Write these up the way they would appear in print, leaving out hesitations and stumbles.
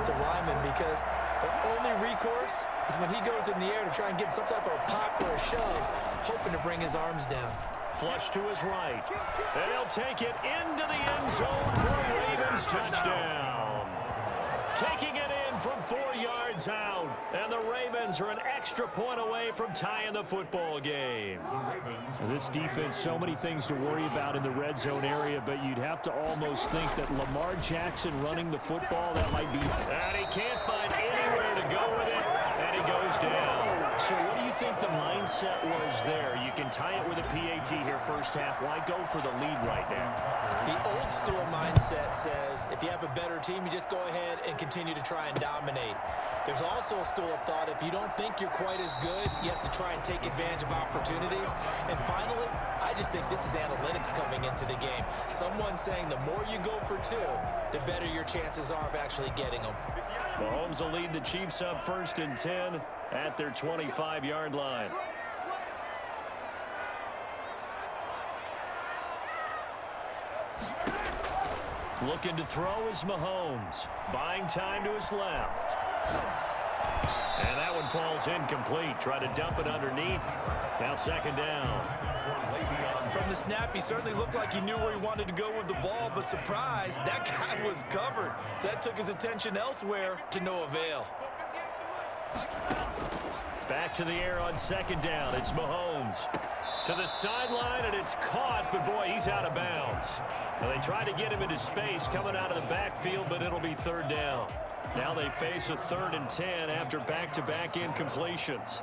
offensive lineman because the only recourse is when he goes in the air to try and get some type of a pop or a shove, hoping to bring his arms down. Flush to his right. And he'll take it into the end zone for a Ravens touchdown. Taking it in from 4 yards out. And the Ravens are an extra point away from tying the football game. This defense, so many things to worry about in the red zone area, but you'd have to almost think that Lamar Jackson running the football, that might be. And he can't find anywhere to go with it. And he goes down. So what do you think the mindset was there? You can tie it with a PAT here first half. Why go for the lead right now? The old school mindset says if you have a better team, you just go ahead and continue to try and dominate. There's also a school of thought, if you don't think you're quite as good, you have to try and take advantage of opportunities. And finally, I just think this is analytics coming into the game. Someone saying the more you go for 2, the better your chances are of actually getting them. Mahomes will lead the Chiefs up 1st and 10 at their 25-yard line. Looking to throw is Mahomes. Buying time to his left. And that one falls incomplete. Try to dump it underneath. Now 2nd down. From the snap, he certainly looked like he knew where he wanted to go with the ball, but surprise, that guy was covered. So that took his attention elsewhere to no avail. Back to the air on 2nd down. It's Mahomes. To the sideline, and it's caught, but boy, he's out of bounds. Now they tried to get him into space coming out of the backfield, but it'll be 3rd down. Now they face a 3rd and 10 after back-to-back incompletions.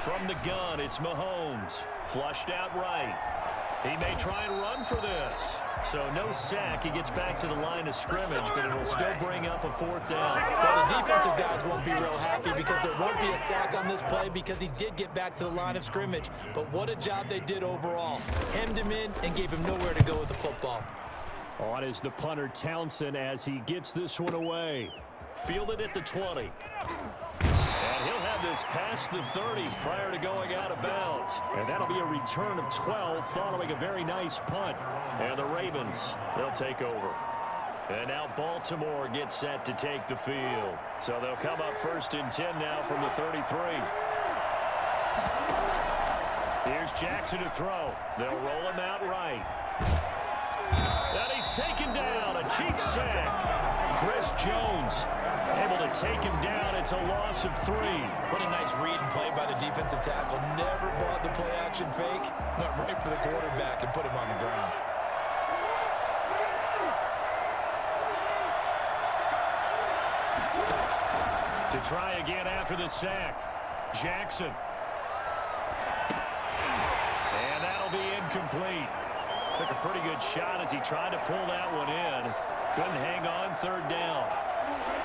From the gun, it's Mahomes. Flushed out right. He may try and run for this. So no sack. He gets back to the line of scrimmage, but it'll still bring up a 4th down. Well, the defensive guys won't be real happy because there won't be a sack on this play because he did get back to the line of scrimmage. But what a job they did overall. Hemmed him in and gave him nowhere to go with the football. On is the punter Townsend as he gets this one away. Fielded at the 20. And he'll have this past the 30 prior to going out of bounds. And that'll be a return of 12 following a very nice punt. And the Ravens, they'll take over. And now Baltimore gets set to take the field. So they'll come up 1st and 10 now from the 33. Here's Jackson to throw. They'll roll him out right. And he's taken down. A cheap sack. Chris Jones able to take him down. It's a loss of 3. What a nice read and play by the defensive tackle. Never bought the play-action fake. Went right for the quarterback and put him on the ground. To try again after the sack. Jackson. And that'll be incomplete. Took a pretty good shot as he tried to pull that one in. Couldn't hang on. 3rd down.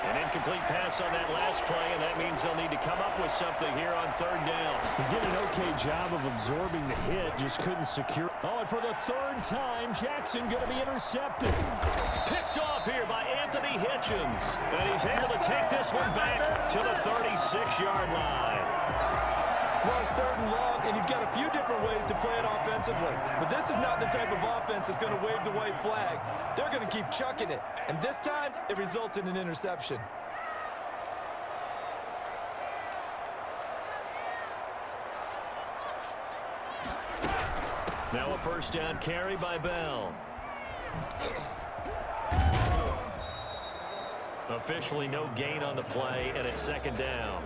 An incomplete pass on that last play, and that means they'll need to come up with something here on 3rd down. He did an okay job of absorbing the hit, just couldn't secure. Oh, and for the 3rd time, Jackson going to be intercepted. Picked off here by Anthony Hitchens. And he's able to take this one back to the 36-yard line. Well, it's 3rd and long, and you've got a few different ways to play it offensively. But this is not the type of offense that's going to wave the white flag. They're going to keep chucking it. And this time, it results in an interception. Now a 1st down carry by Bell. Officially no gain on the play, and it's 2nd down.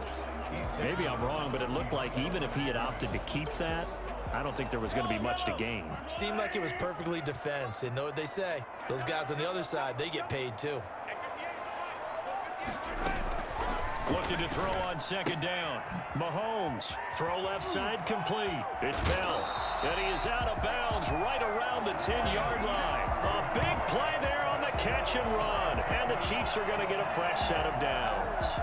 Maybe I'm wrong, but it looked like even if he had opted to keep that, I don't think there was going to be much to gain. Seemed like it was perfectly defense. And know what they say? Those guys on the other side, they get paid too. Looking to throw on 2nd down. Mahomes. Throw left side complete. It's Bell. And he is out of bounds right around the 10-yard line. A big play there on the catch and run. And the Chiefs are going to get a fresh set of downs.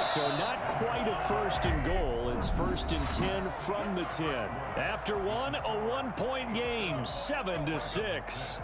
So not quite a 1st and goal. It's 1st and 10 from the 10. After one, a 1-point game, 7-6.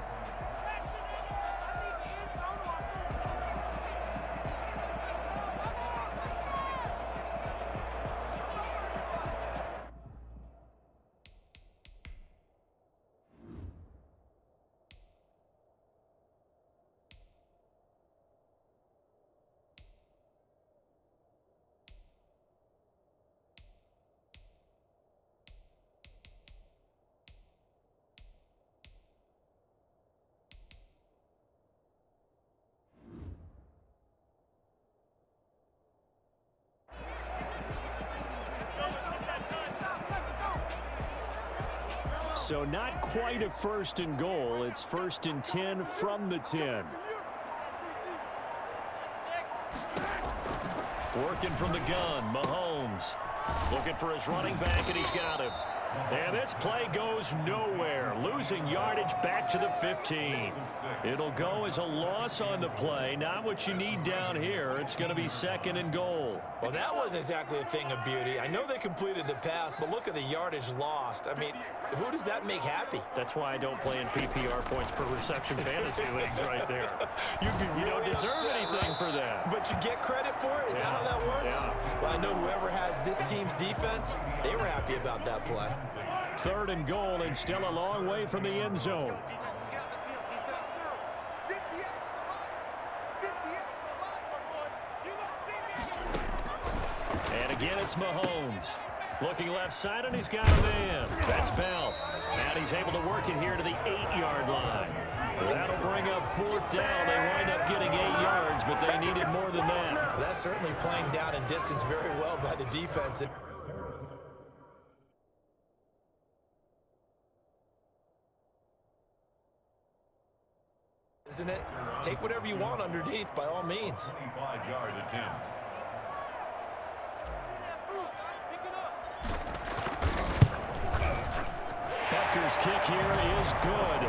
So not quite a 1st and goal. It's 1st and 10 from the 10. Working from the gun, Mahomes. Looking for his running back, and he's got him. And this play goes nowhere. Losing yardage back to the 15. It'll go as a loss on the play. Not what you need down here. It's going to be 2nd and goal. Well, that wasn't exactly a thing of beauty. I know they completed the pass, but look at the yardage lost. I mean, who does that make happy? That's why I don't play in PPR points per reception fantasy leagues right there. You don't deserve upset, anything right? for that. But you get credit for it? Is that how that works? Yeah. Well, I know whoever has this team's defense, they were happy about that play. 3rd and goal, and still a long way from the end zone. And again, it's Mahomes. Looking left side, and he's got a man. That's Bell. And he's able to work it here to the 8-yard line. That'll bring up 4th down. They wind up getting 8 yards, but they needed more than that. That's certainly playing down in distance very well by the defense. Isn't it? Take whatever you want underneath, by all means. 25-yard attempt. Butker's kick here is good.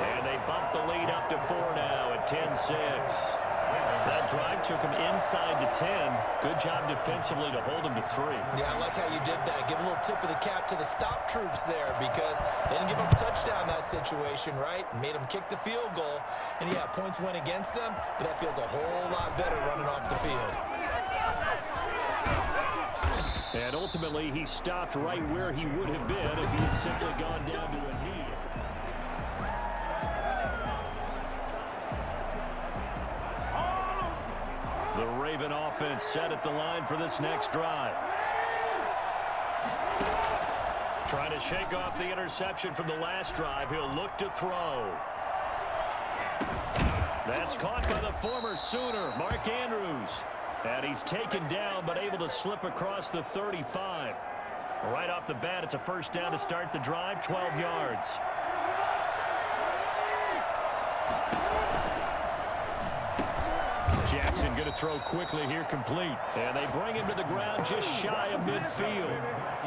And they bump the lead up to 4 now at 10-6. That drive took him inside the 10. Good job defensively to hold him to 3. Yeah, I like how you did that. Give a little tip of the cap to the stop troops there, because they didn't give up a touchdown in that situation, right? Made them kick the field goal. And yeah, points went against them, but that feels a whole lot better running off the field. And ultimately, he stopped right where he would have been if he had simply gone down to a knee. The Raven offense set at the line for this next drive. Trying to shake off the interception from the last drive. He'll look to throw. That's caught by the former Sooner, Mark Andrews. And he's taken down, but able to slip across the 35. Right off the bat, it's a 1st down to start the drive, 12 yards. Jackson going to throw quickly here, complete. And they bring him to the ground just shy of midfield.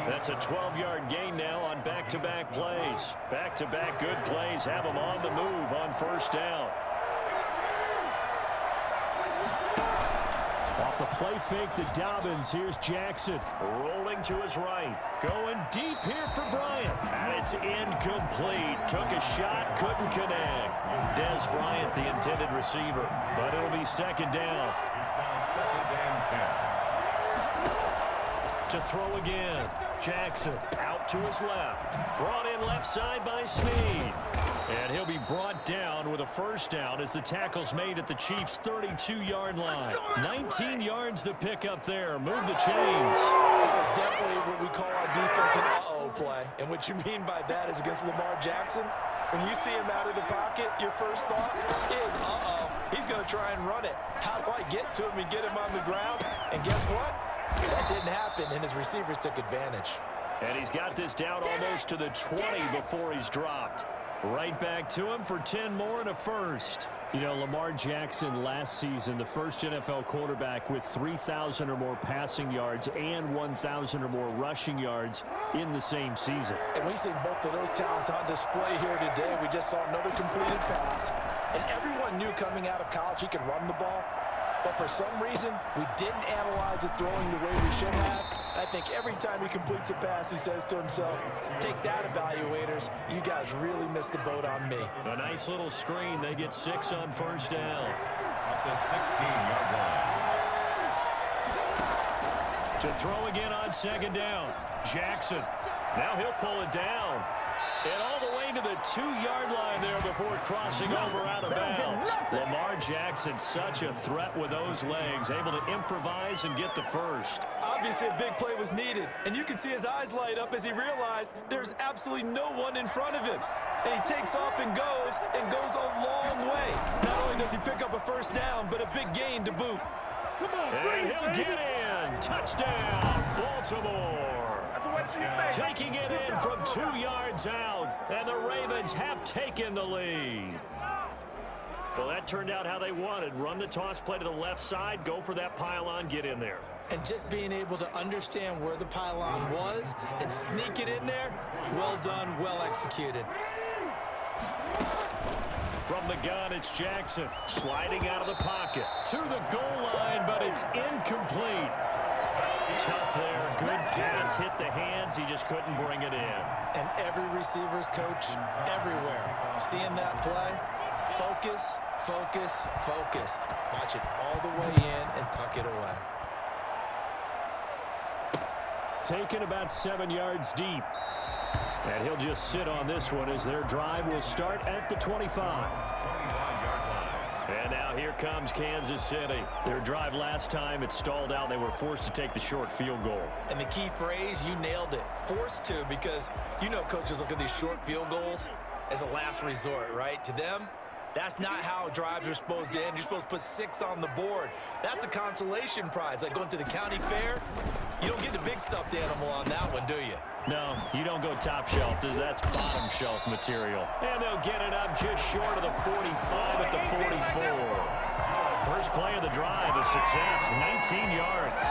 That's a 12-yard gain now on back-to-back plays. Back-to-back good plays have him on the move on 1st down. Off the play fake to Dobbins. Here's Jackson. Rolling to his right. Going deep here for Bryant. And it's incomplete. Took a shot, couldn't connect. Des Bryant, the intended receiver. But it'll be 2nd down. It's now 2nd and 10. To throw again. Jackson out to his left. Brought in left side by Snead. And he'll be brought down with a 1st down as the tackle's made at the Chiefs' 32-yard line. 19 yards to pick up there. Move the chains. It's definitely what we call our defense an uh-oh play. And what you mean by that is against Lamar Jackson. When you see him out of the pocket, your first thought is, uh-oh, he's going to try and run it. How do I get to him and get him on the ground? And guess what? That didn't happen, and his receivers took advantage. And he's got this down almost to the 20 before he's dropped. Right back to him for 10 more and a 1st. You know, Lamar Jackson last season, the first NFL quarterback with 3,000 or more passing yards and 1,000 or more rushing yards in the same season. And we've seen both of those talents on display here today. We just saw another completed pass. And everyone knew coming out of college he could run the ball. But for some reason, we didn't analyze it throwing the way we should have. I think every time he completes a pass, he says to himself, take that, evaluators. You guys really missed the boat on me. A nice little screen. They get 6 on 1st down. At the 16-yard line. To throw again on 2nd down. Jackson. Now he'll pull it down. And all the way to the 2-yard line there before crossing over out of bounds. Lamar Jackson, such a threat with those legs, able to improvise and get the 1st. Obviously, a big play was needed, and you can see his eyes light up as he realized there's absolutely no one in front of him. And he takes off and goes a long way. Not only does he pick up a 1st down, but a big gain to boot. And he'll get in. Touchdown, Baltimore. Taking it in from 2 yards out. And the Ravens have taken the lead. Well, that turned out how they wanted. Run the toss play to the left side, go for that pylon, get in there. And just being able to understand where the pylon was and sneak it in there, well done, well executed. From the gun, it's Jackson sliding out of the pocket to the goal line, but it's incomplete. Tough there. Good pass, hit the hands. He just couldn't bring it in. And every receiver's coach everywhere, seeing that play, focus, focus, focus. Watch it all the way in and tuck it away. Taken about 7 yards deep. And he'll just sit on this one as their drive will start at the 25. And now here comes Kansas City. Their drive last time, it stalled out. They were forced to take the short field goal. And the key phrase, you nailed it. Forced to, because you know coaches look at these short field goals as a last resort, right? To them, that's not how drives are supposed to end. You're supposed to put 6 on the board. That's a consolation prize. Like going to the county fair, you don't get the big stuffed animal on that one, do you? No, you don't go top shelf. That's bottom shelf material. And they'll get it up just short of the 45 at the 44. First play of the drive, a success, 19 yards.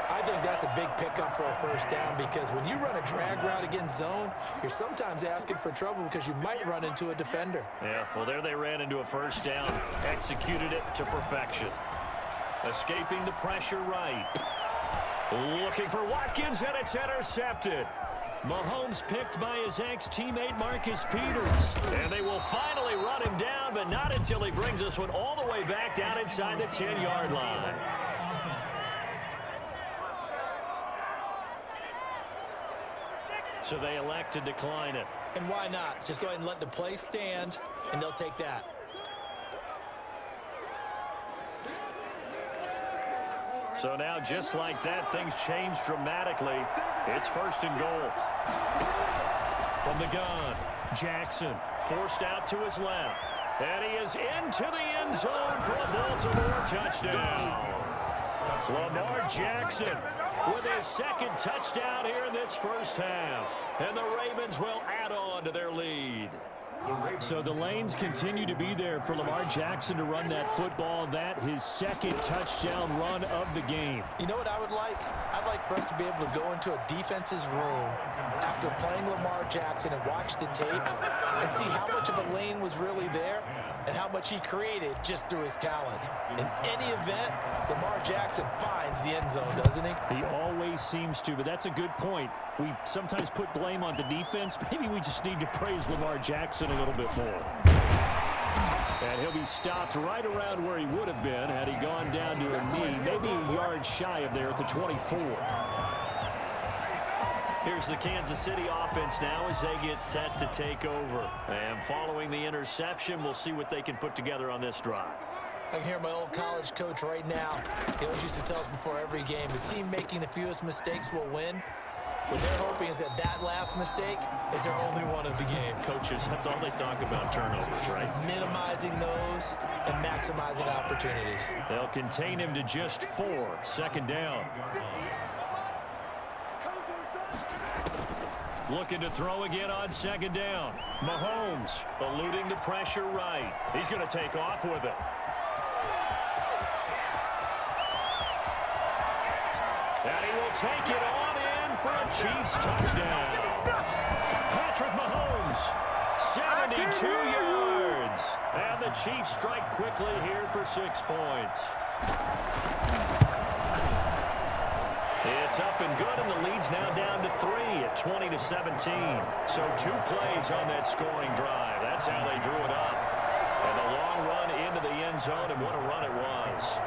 I think that's a big pickup for a first down, because when you run a drag route against zone, you're sometimes asking for trouble because you might run into a defender. Yeah, well, there they ran into a first down. Executed it to perfection. Escaping the pressure right. Looking for Watkins, and it's intercepted. Mahomes picked by his ex-teammate Marcus Peters. And they will finally run him down, but not until he brings this one all the way back down inside the 10-yard line. So they elect to decline it. And why not? Just go ahead and let the play stand, and they'll take that. So now, just like that, things change dramatically. It's first and goal. From the gun, Jackson forced out to his left. And he is into the end zone for a Baltimore touchdown. Lamar Jackson with his second touchdown here in this first half. And the Ravens will add on to their lead. So the lanes continue to be there for Lamar Jackson to run that football. That his second touchdown run of the game. You know what I would like? I'd like for us to be able to go into a defense's room after playing Lamar Jackson and watch the tape and see how much of a lane was really there and how much he created just through his talent. In any event, Lamar Jackson finds the end zone, doesn't he? He always seems to, but that's a good point. We sometimes put blame on the defense. Maybe we just need to praise Lamar Jackson a little bit more. And he'll be stopped right around where he would have been had he gone down to a knee, maybe a yard shy of there at the 24. Here's the Kansas City offense now as they get set to take over. And following the interception, we'll see what they can put together on this drive. I can hear my old college coach right now. He always used to tell us before every game, the team making the fewest mistakes will win. What they're hoping is that last mistake is their only one of the game. Coaches, that's all they talk about, turnovers, right? Minimizing those and maximizing opportunities. They'll contain him to just 4. Second down. Looking to throw again on second down. Mahomes eluding the pressure right. He's going to take off with it. And he will take it on in for a Chiefs touchdown. Patrick Mahomes, 72 yards. And the Chiefs strike quickly here for 6 points. It's up and good, and the lead's now down to 3 at 20-17. So 2 plays on that scoring drive. That's how they drew it up. And a long run into the end zone, and what a run it was.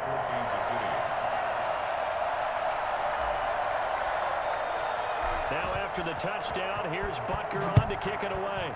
Now after the touchdown, here's Butker on to kick it away.